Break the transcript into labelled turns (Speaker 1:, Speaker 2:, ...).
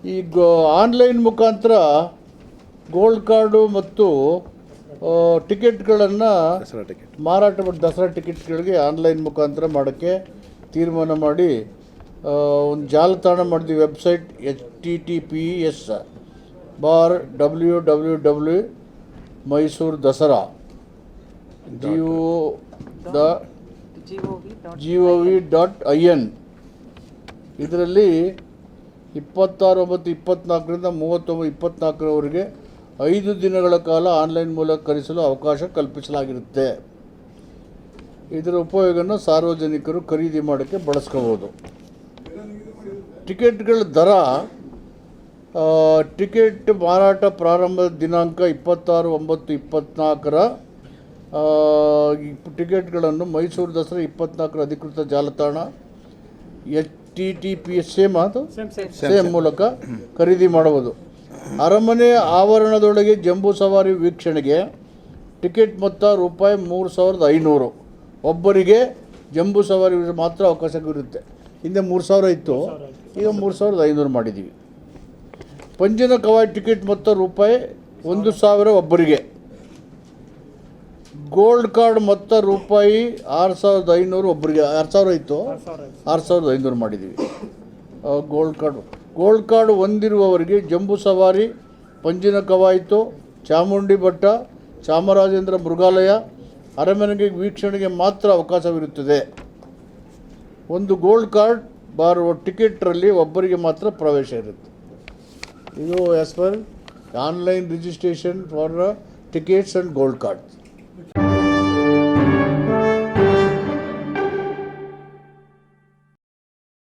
Speaker 1: ಈಗ ಆನ್ಲೈನ್ ಮುಖಾಂತರ gold card ಮತ್ತು ಟಿಕೆಟ್ಗಳನ್ನು ಮಾರಾಟ ಮಾಡಿ ದಸರಾ ಟಿಕೆಟ್ಗಳಿಗೆ ಆನ್ಲೈನ್ ಮುಖಾಂತರ ಮಾಡೋಕ್ಕೆ ತೀರ್ಮಾನ ಮಾಡಿ ಒಂದು ಜಾಲತಾಣ ಮಾಡಿದ್ವಿ. Website https://www Mysuru Dasara gov.in ಇದರಲ್ಲಿ 26/9/24ರಿಂದ 30/9/24ರವರೆಗೆ 5 ದಿನಗಳ ಕಾಲ ಆನ್ಲೈನ್ ಮೂಲಕ ಖರೀದಿಸಲು ಅವಕಾಶ ಕಲ್ಪಿಸಲಾಗಿರುತ್ತೆ. ಇದರ ಉಪಯೋಗವನ್ನು ಸಾರ್ವಜನಿಕರು ಖರೀದಿ ಮಾಡೋಕ್ಕೆ ಬಳಸ್ಕೋಬೋದು. ಟಿಕೆಟ್ಗಳ ದರ ಟಿಕೆಟ್ ಮಾರಾಟ ಪ್ರಾರಂಭದ ದಿನಾಂಕ 26/9/24ರ ಟಿಕೆಟ್ಗಳನ್ನು ಮೈಸೂರು ದಸರಾ 24ರ ಅಧಿಕೃತ ಜಾಲತಾಣ https ಸೇಮ್ ಮೂಲಕ ಖರೀದಿ ಮಾಡಬಹುದು. ಅರಮನೆ ಆವರಣದೊಳಗೆ ಜಂಬೂ ಸವಾರಿ ವೀಕ್ಷಣೆಗೆ ಟಿಕೆಟ್ ಮೊತ್ತ ರೂಪಾಯಿ 3,500. ಒಬ್ಬರಿಗೆ ಜಂಬೂ ಸವಾರಿ ಮಾತ್ರ ಅವಕಾಶವಿರುತ್ತೆ. ಹಿಂದೆ 3,000 ಇತ್ತು, ಈಗ 3,500 ಮಾಡಿದ್ದೀವಿ. ಪಂಜಿನ ಕವಾಯತ್ ಟಿಕೆಟ್ ಮೊತ್ತ ರೂಪಾಯಿ 1,000 ಒಬ್ಬರಿಗೆ. ಗೋಲ್ಡ್ ಕಾರ್ಡ್ ಮೊತ್ತ ರೂಪಾಯಿ 6,500 ಒಬ್ಬರಿಗೆ. 2,000 ಇತ್ತು, 6,500 ಮಾಡಿದ್ದೀವಿ. ಗೋಲ್ಡ್ ಕಾರ್ಡ್ ಹೊಂದಿರುವವರಿಗೆ ಜಂಬೂ ಸವಾರಿ, ಪಂಜಿನ ಕವಾಯಿತು, ಚಾಮುಂಡಿ ಬೆಟ್ಟ, ಚಾಮರಾಜೇಂದ್ರ ಮೃಗಾಲಯ, ಅರಮನೆಗೆ ವೀಕ್ಷಣೆಗೆ ಮಾತ್ರ ಅವಕಾಶವಿರುತ್ತದೆ. ಒಂದು ಗೋಲ್ಡ್ ಕಾರ್ಡ್ ಬಾರುವ ಟಿಕೆಟ್ರಲ್ಲಿ ಒಬ್ಬರಿಗೆ ಮಾತ್ರ ಪ್ರವೇಶ ಇರುತ್ತೆ. ಇದು as per online registration for tickets and gold card.